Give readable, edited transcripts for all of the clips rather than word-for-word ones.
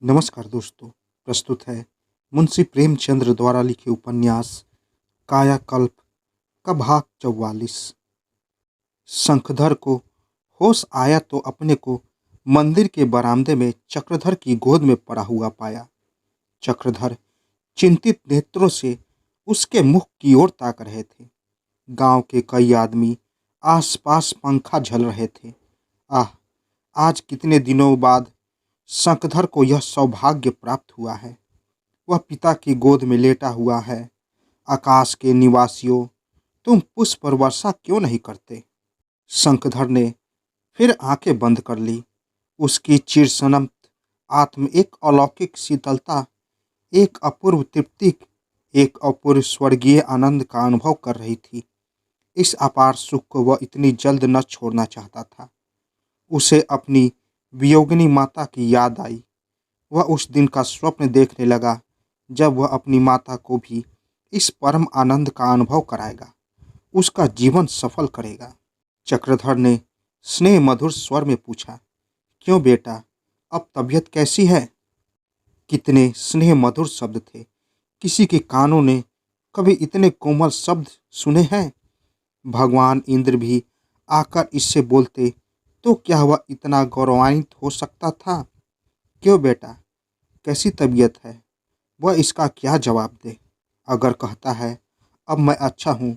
नमस्कार दोस्तों। प्रस्तुत है मुंशी प्रेमचंद्र द्वारा लिखे उपन्यास कायाकल्प का भाग 44। शंखधर को होश आया तो अपने को मंदिर के बरामदे में चक्रधर की गोद में पड़ा हुआ पाया। चक्रधर चिंतित नेत्रों से उसके मुख की ओर ताक रहे थे। गांव के कई आदमी आसपास पंखा झल रहे थे। आह, आज कितने दिनों बाद शंखधर को यह सौभाग्य प्राप्त हुआ है। वह पिता की गोद में लेटा हुआ है। आकाश के निवासियों, तुम पुष्प पर वर्षा क्यों नहीं करते? शंखधर ने फिर आंखें बंद कर ली। उसकी चिरसनत आत्म एक अलौकिक शीतलता, एक अपूर्व तृप्ति, एक अपूर्व स्वर्गीय आनंद का अनुभव कर रही थी। इस अपार सुख को वह इतनी जल्द न छोड़ना चाहता था। उसे अपनी वियोगिनी माता की याद आई। वह उस दिन का स्वप्न देखने लगा जब वह अपनी माता को भी इस परम आनंद का अनुभव कराएगा, उसका जीवन सफल करेगा। चक्रधर ने स्नेह मधुर स्वर में पूछा, क्यों बेटा, अब तबीयत कैसी है? कितने स्नेह मधुर शब्द थे। किसी के कानों ने कभी इतने कोमल शब्द सुने हैं? भगवान इंद्र भी आकर इससे बोलते तो क्या वह इतना गौरवान्वित हो सकता था? क्यों बेटा, कैसी तबीयत है? वह इसका क्या जवाब दे? अगर कहता है अब मैं अच्छा हूँ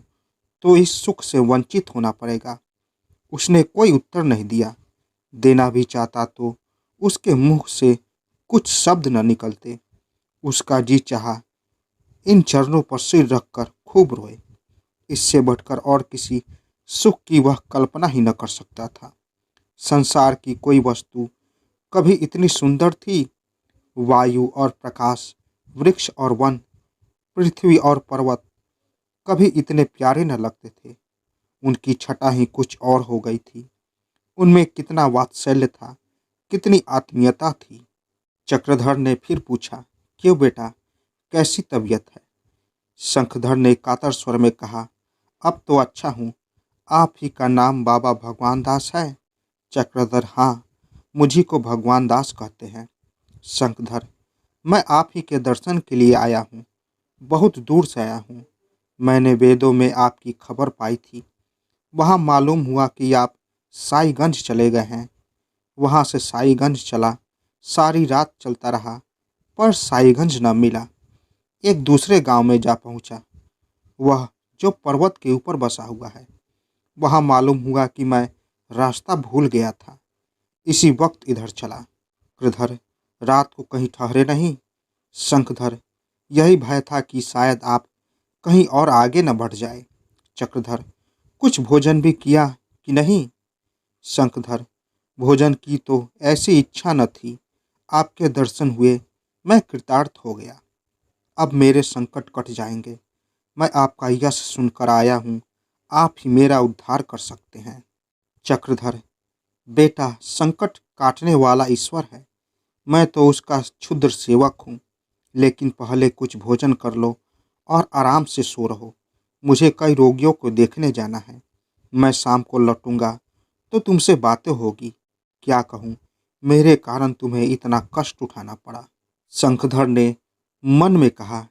तो इस सुख से वंचित होना पड़ेगा। उसने कोई उत्तर नहीं दिया। देना भी चाहता तो उसके मुंह से कुछ शब्द न निकलते। उसका जी चाहा इन चरणों पर सिर रखकर खूब रोए। इससे बढ़कर और किसी सुख की वह कल्पना ही न कर सकता था। संसार की कोई वस्तु कभी इतनी सुंदर थी? वायु और प्रकाश, वृक्ष और वन, पृथ्वी और पर्वत कभी इतने प्यारे न लगते थे। उनकी छटा ही कुछ और हो गई थी। उनमें कितना वात्सल्य था, कितनी आत्मीयता थी। चक्रधर ने फिर पूछा, क्यों बेटा, कैसी तबीयत है? शंखधर ने कातर स्वर में कहा, अब तो अच्छा हूँ। आप ही का नाम बाबा भगवान दास है? चक्रधर, हाँ, मुझी को भगवान दास कहते हैं। शंखधर, मैं आप ही के दर्शन के लिए आया हूँ। बहुत दूर से आया हूँ। मैंने वेदों में आपकी खबर पाई थी। वहाँ मालूम हुआ कि आप साईगंज चले गए हैं। वहाँ से साईगंज चला, सारी रात चलता रहा, पर साईगंज न मिला। एक दूसरे गांव में जा पहुँचा, वह जो पर्वत के ऊपर बसा हुआ है। वहाँ मालूम हुआ कि मैं रास्ता भूल गया था। इसी वक्त इधर चला। चक्रधर, रात को कहीं ठहरे नहीं? शंखधर, यही भय था कि शायद आप कहीं और आगे न बढ़ जाए। चक्रधर, कुछ भोजन भी किया कि नहीं? शंखधर, भोजन की तो ऐसी इच्छा न थी। आपके दर्शन हुए, मैं कृतार्थ हो गया। अब मेरे संकट कट जाएंगे। मैं आपका यश सुनकर आया हूँ। आप ही मेरा उद्धार कर सकते हैं। चक्रधर, बेटा, संकट काटने वाला ईश्वर है। मैं तो उसका क्षुद्र सेवक हूँ। लेकिन पहले कुछ भोजन कर लो और आराम से सो रहो। मुझे कई रोगियों को देखने जाना है। मैं शाम को लौटूंगा तो तुमसे बातें होगी। क्या कहूँ, मेरे कारण तुम्हें इतना कष्ट उठाना पड़ा। शंखधर ने मन में कहा,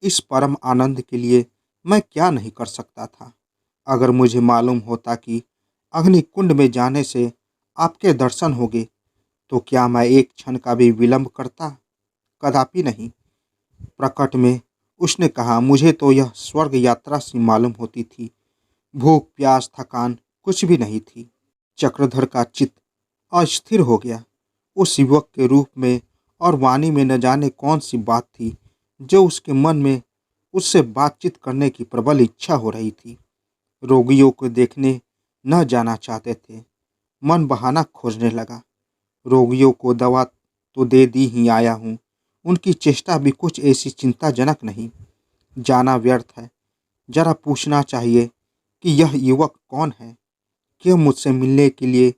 इस परम आनंद के लिए मैं क्या नहीं कर सकता था। अगर मुझे मालूम होता कि अग्निकुंड में जाने से आपके दर्शन होंगे तो क्या मैं एक क्षण का भी विलंब करता? कदापि नहीं। प्रकट में उसने कहा, मुझे तो यह स्वर्ग यात्रा सी मालूम होती थी। भूख प्यास थकान कुछ भी नहीं थी। चक्रधर का चित्त अस्थिर हो गया। उस युवक के रूप में और वाणी में न जाने कौन सी बात थी जो उसके मन में उससे बातचीत करने की प्रबल इच्छा हो रही थी। रोगियों को देखने न जाना चाहते थे। मन बहाना खोजने लगा। रोगियों को दवा तो दे दी ही आया हूँ। उनकी चेष्टा भी कुछ ऐसी चिंताजनक नहीं। जाना व्यर्थ है। जरा पूछना चाहिए कि यह युवक कौन है, क्यों मुझसे मिलने के लिए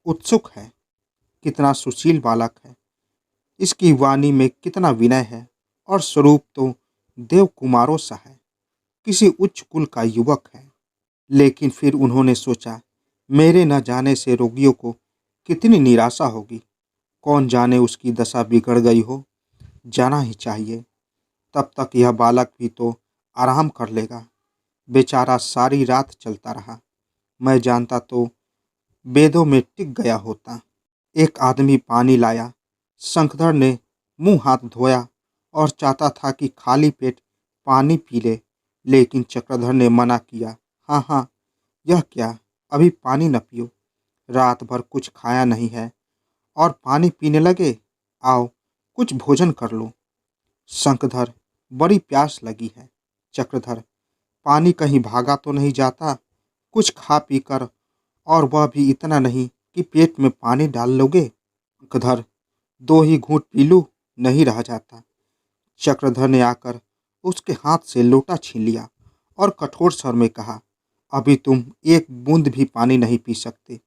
उत्सुक है, कितना सुशील बालक है, इसकी वाणी में कितना विनय है, और स्वरूप तो देव कुमारों सा है, किसी उच्च कुल का युवक है। लेकिन फिर उन्होंने सोचा, मेरे न जाने से रोगियों को कितनी निराशा होगी। कौन जाने उसकी दशा बिगड़ गई हो। जाना ही चाहिए। तब तक यह बालक भी तो आराम कर लेगा। बेचारा सारी रात चलता रहा। मैं जानता तो बेदों में टिक गया होता। एक आदमी पानी लाया। शंखधर ने मुंह हाथ धोया और चाहता था कि खाली पेट पानी पी ले, लेकिन चक्रधर ने मना किया। हाँ हाँ, यह क्या, अभी पानी न पियो। रात भर कुछ खाया नहीं है और पानी पीने लगे। आओ कुछ भोजन कर लो। शंखधर, बड़ी प्यास लगी है। चक्रधर, पानी कहीं भागा तो नहीं जाता? कुछ खा पी कर, और वह भी इतना नहीं कि पेट में पानी डाल लोगे। शंखधर, दो ही घूंट पी लूं, नहीं रहा जाता। चक्रधर ने आकर उसके हाथ से लोटा छीन लिया और कठोर स्वर में कहा, अभी तुम एक बूंद भी पानी नहीं पी सकते।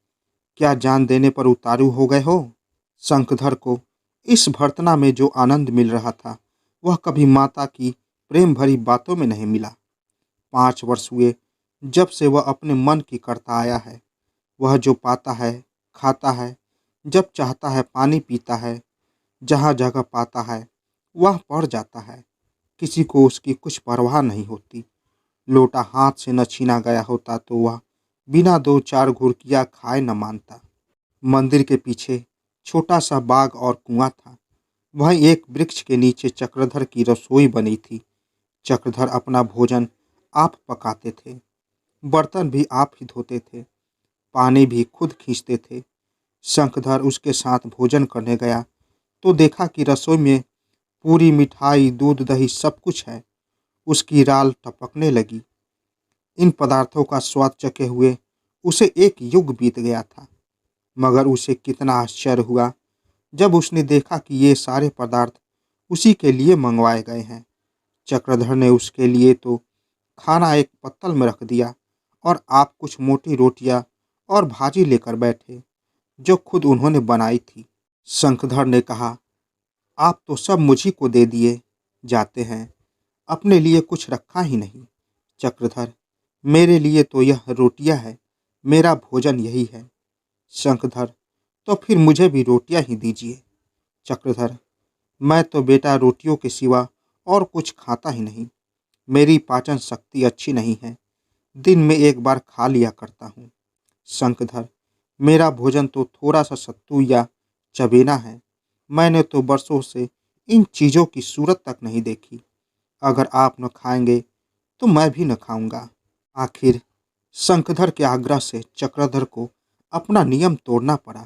क्या जान देने पर उतारू हो गए हो? शंखधर को इस भर्तना में जो आनंद मिल रहा था, वह कभी माता की प्रेम भरी बातों में नहीं मिला। 5 वर्ष हुए जब से वह अपने मन की करता आया है। वह जो पाता है खाता है, जब चाहता है पानी पीता है, जहाँ जगह पाता है वह पड़ जाता है। किसी को उसकी कुछ परवाह नहीं होती। लोटा हाथ से न छीना गया होता तो वह बिना 2-4 घुरकियाँ खाए न मानता। मंदिर के पीछे छोटा सा बाग और कुआं था। वहीं एक वृक्ष के नीचे चक्रधर की रसोई बनी थी। चक्रधर अपना भोजन आप पकाते थे, बर्तन भी आप ही धोते थे, पानी भी खुद खींचते थे। शंखधर उसके साथ भोजन करने गया तो देखा कि रसोई में पूरी मिठाई, दूध, दही सब कुछ है। उसकी राल टपकने लगी। इन पदार्थों का स्वाद चखे हुए उसे एक युग बीत गया था। मगर उसे कितना आश्चर्य हुआ जब उसने देखा कि ये सारे पदार्थ उसी के लिए मंगवाए गए हैं। चक्रधर ने उसके लिए तो खाना एक पत्तल में रख दिया और आप कुछ मोटी रोटियां और भाजी लेकर बैठे, जो खुद उन्होंने बनाई थी। शंखधर ने कहा, आप तो सब मुझी को दे दिए जाते हैं, अपने लिए कुछ रखा ही नहीं। चक्रधर, मेरे लिए तो यह रोटियां है, मेरा भोजन यही है। शंखधर, तो फिर मुझे भी रोटियां ही दीजिए। चक्रधर, मैं तो बेटा रोटियों के सिवा और कुछ खाता ही नहीं। मेरी पाचन शक्ति अच्छी नहीं है, दिन में एक बार खा लिया करता हूँ। शंखधर, मेरा भोजन तो थोड़ा सा सत्तू या चबेना है। मैंने तो बरसों से इन चीज़ों की सूरत तक नहीं देखी। अगर आप न खाएंगे तो मैं भी न खाऊंगा। आखिर शंखधर के आग्रह से चक्रधर को अपना नियम तोड़ना पड़ा।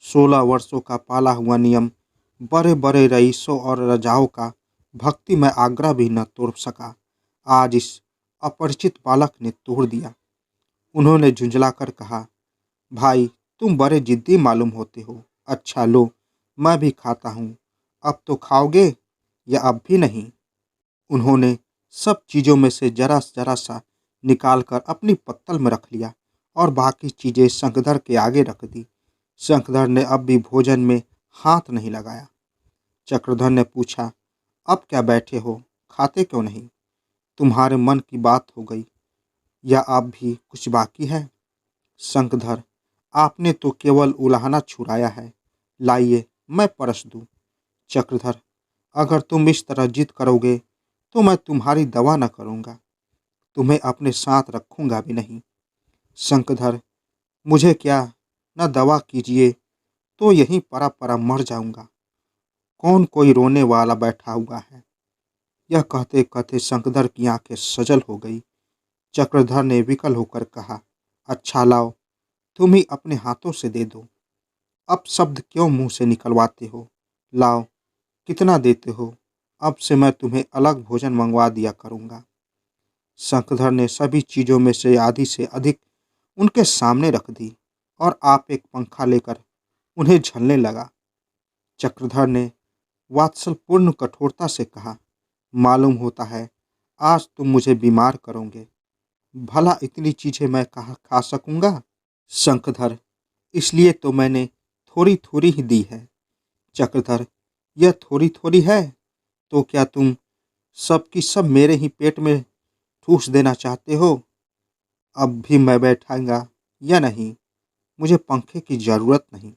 16 वर्षों का पाला हुआ नियम बड़े बड़े रईसों और रजाओं का भक्तिमय आग्रह भी न तोड़ सका। आज इस अपरिचित बालक ने तोड़ दिया। उन्होंने झुंझलाकर कहा, भाई तुम बड़े जिद्दी मालूम होते हो। अच्छा लो, मैं भी खाता हूँ। अब तो खाओगे या अब भी नहीं? उन्होंने सब चीज़ों में से जरा सा निकाल कर अपनी पत्तल में रख लिया और बाकी चीज़ें शंखधर के आगे रख दी। शंखधर ने अब भी भोजन में हाथ नहीं लगाया। चक्रधर ने पूछा, अब क्या बैठे हो, खाते क्यों नहीं? तुम्हारे मन की बात हो गई या अब भी कुछ बाकी है? शंखधर, आपने तो केवल उलाहना छुड़ाया है, लाइए मैं परस दूं। चक्रधर, अगर तुम इस तरह जिद करोगे तो मैं तुम्हारी दवा न करूँगा, तुम्हें अपने साथ रखूँगा भी नहीं। शंखधर, मुझे क्या, न दवा कीजिए तो यहीं परा परा मर जाऊँगा। कौन कोई रोने वाला बैठा हुआ है? यह कहते कहते शंखधर की आंखें सजल हो गई। चक्रधर ने विकल होकर कहा, अच्छा लाओ, तुम ही अपने हाथों से दे दो। अब शब्द क्यों मुंह से निकलवाते हो? लाओ, कितना देते हो? अब से मैं तुम्हें अलग भोजन मंगवा दिया करूँगा। शंखधर ने सभी चीज़ों में से आधी से अधिक उनके सामने रख दी और आप एक पंखा लेकर उन्हें झलने लगा। चक्रधर ने वात्सल्यपूर्ण कठोरता से कहा, मालूम होता है आज तुम मुझे बीमार करोगे। भला इतनी चीज़ें मैं कहाँ खा सकूँगा? शंखधर, इसलिए तो मैंने थोड़ी थोड़ी ही दी है। चक्रधर, यह थोड़ी थोड़ी है तो क्या तुम सब की सब मेरे ही पेट में ठूस देना चाहते हो? अब भी मैं बैठाऊंगा या नहीं? मुझे पंखे की जरूरत नहीं।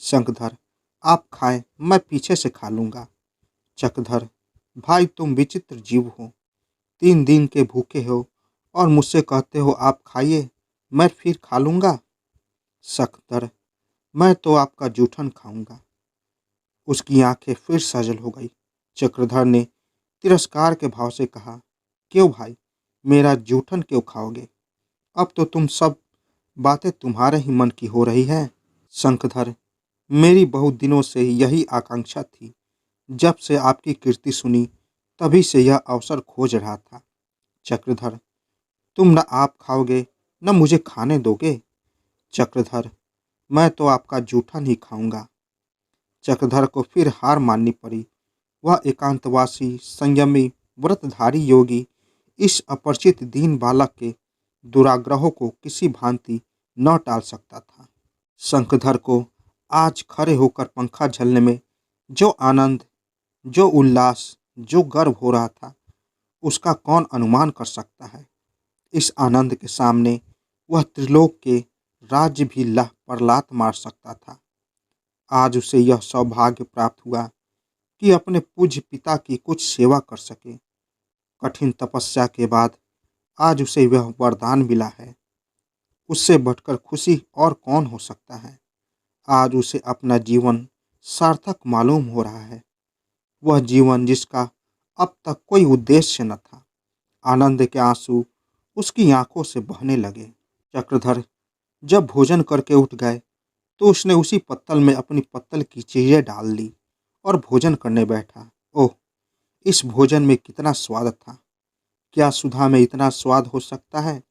शंखधर, आप खाएं, मैं पीछे से खा लूँगा। चक्रधर, भाई तुम विचित्र जीव हो। 3 दिन के भूखे हो और मुझसे कहते हो आप खाइए, मैं फिर खा लूँगा। सकदर, मैं तो आपका जूठन खाऊंगा। उसकी आंखें फिर सजल हो गई। चक्रधर ने तिरस्कार के भाव से कहा, क्यों भाई, मेरा जूठन क्यों खाओगे? अब तो तुम सब बातें तुम्हारे ही मन की हो रही है। शंखधर, मेरी बहुत दिनों से यही आकांक्षा थी। जब से आपकी कीर्ति सुनी तभी से यह अवसर खोज रहा था। चक्रधर, तुम न आप खाओगे न मुझे खाने दोगे। चक्रधर, मैं तो आपका जूठन ही खाऊंगा। चक्रधर को फिर हार माननी पड़ी। वह एकांतवासी, संयमी, व्रतधारी योगी इस अपरिचित दीन बालक के दुराग्रहों को किसी भांति न टाल सकता था। शंखधर को आज खड़े होकर पंखा झलने में जो आनंद, जो उल्लास, जो गर्व हो रहा था, उसका कौन अनुमान कर सकता है। इस आनंद के सामने वह त्रिलोक के राज्य भी लह पर लात मार सकता था। आज उसे यह सौभाग्य प्राप्त हुआ कि अपने पूज्य पिता की कुछ सेवा कर सके। कठिन तपस्या के बाद आज उसे यह वरदान मिला है। उससे बढ़कर खुशी और कौन हो सकता है। आज उसे अपना जीवन सार्थक मालूम हो रहा है। वह जीवन जिसका अब तक कोई उद्देश्य न था। आनंद के आंसू उसकी आंखों से बहने लगे। चक्रधर जब भोजन करके उठ गए तो उसने उसी पत्तल में अपनी पत्तल की चीजें डाल ली और भोजन करने बैठा। ओह, इस भोजन में कितना स्वाद था! क्या सुधा में इतना स्वाद हो सकता है?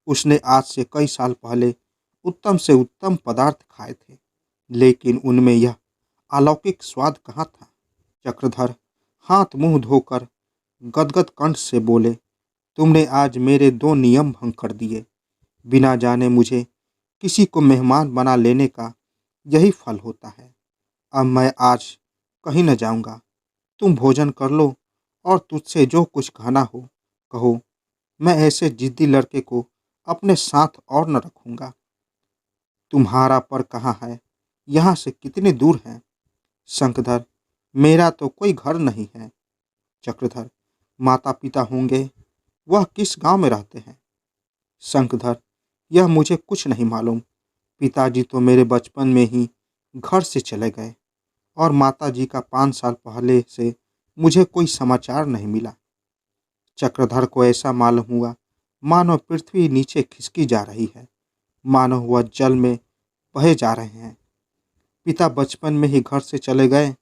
उसने आज से कई साल पहले उत्तम से उत्तम पदार्थ खाए थे, लेकिन उनमें यह अलौकिक स्वाद कहाँ था। चक्रधर हाथ मुंह धोकर गदगद कंठ से बोले, तुमने आज मेरे 2 नियम भंग कर दिए। बिना जाने मुझे किसी को मेहमान बना लेने का यही फल होता है। अब मैं आज कहीं न जाऊंगा। तुम भोजन कर लो और तुझसे जो कुछ कहना हो कहो। मैं ऐसे जिद्दी लड़के को अपने साथ और न रखूंगा। तुम्हारा पर कहाँ है? यहाँ से कितनी दूर है? शंखधर, मेरा तो कोई घर नहीं है। चक्रधर, माता पिता होंगे, वह किस गांव में रहते हैं? शंखधर, यह मुझे कुछ नहीं मालूम। पिताजी तो मेरे बचपन में ही घर से चले गए और माताजी का 5 साल पहले से मुझे कोई समाचार नहीं मिला। चक्रधर को ऐसा मालूम हुआ मानो पृथ्वी नीचे खिसकी जा रही है, मानो वह जल में बहे जा रहे हैं। पिता बचपन में ही घर से चले गए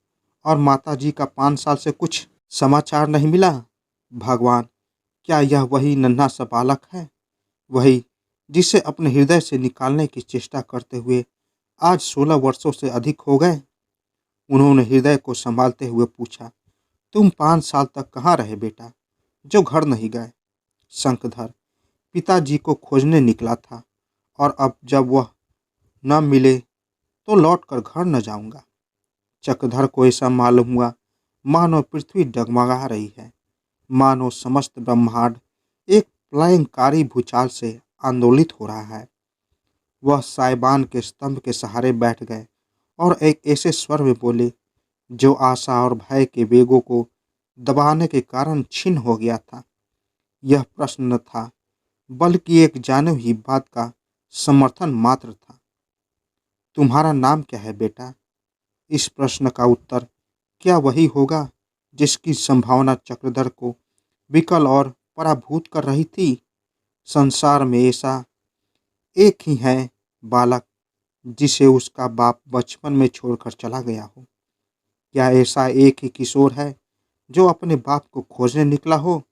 और माताजी का 5 साल से कुछ समाचार नहीं मिला। भगवान, क्या यह वही नन्हा सा बालक है? वही जिसे अपने हृदय से निकालने की चेष्टा करते हुए आज 16 वर्षों से अधिक हो गए। उन्होंने हृदय को संभालते हुए पूछा, तुम 5 साल तक कहाँ रहे बेटा, जो घर नहीं गए? शंखधर, पिताजी को खोजने निकला था और अब जब वह न मिले तो लौटकर घर न जाऊंगा। चक्रधर को ऐसा मालूम हुआ मानो पृथ्वी डगमगा रही है, मानो समस्त ब्रह्मांड एक प्रलयंकारी भूचाल से आंदोलित हो रहा है। वह साइबान के स्तंभ के सहारे बैठ गए और एक ऐसे स्वर में बोले जो आशा और भय के वेगों को दबाने के कारण छिन्न हो गया था। यह प्रश्न न था, बल्कि एक जानी हुई बात का समर्थन मात्र था। तुम्हारा नाम क्या है बेटा? इस प्रश्न का उत्तर क्या वही होगा जिसकी संभावना चक्रधर को विकल और पराभूत कर रही थी? संसार में ऐसा एक ही है बालक जिसे उसका बाप बचपन में छोड़कर चला गया हो। क्या ऐसा एक ही किशोर है जो अपने बाप को खोजने निकला हो?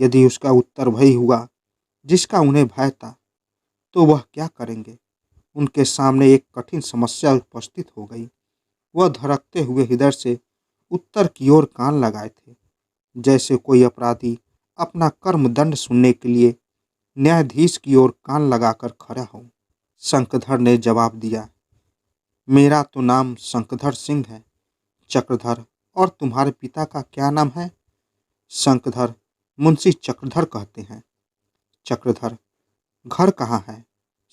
यदि उसका उत्तर वही हुआ जिसका उन्हें भय था, तो वह क्या करेंगे? उनके सामने एक कठिन समस्या उपस्थित हो गई। वह धड़कते हुए हृदय से उत्तर की ओर कान लगाए थे, जैसे कोई अपराधी अपना कर्मदंड सुनने के लिए न्यायाधीश की ओर कान लगाकर खड़ा हो। शंखधर ने जवाब दिया, मेरा तो नाम शंखधर सिंह है। चक्रधर, और तुम्हारे पिता का क्या नाम है? शंखधर, मुंशी चक्रधर कहते हैं। चक्रधर, घर कहाँ है?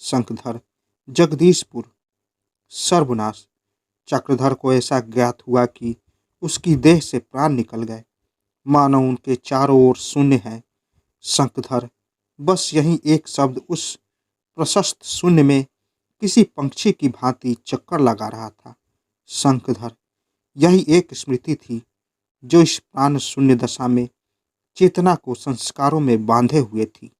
शंखधर, जगदीशपुर। सर्वनाश, चक्रधर को ऐसा ज्ञात हुआ कि उसकी देह से प्राण निकल गए, मानो उनके चारों ओर शून्य है। शंखधर बस यही एक शब्द उस प्रशस्त शून्य में किसी पंक्षी की भांति चक्कर लगा रहा था। शंखधर यही एक स्मृति थी जो इस प्राण शून्य दशा में चेतना को संस्कारों में बांधे हुए थी।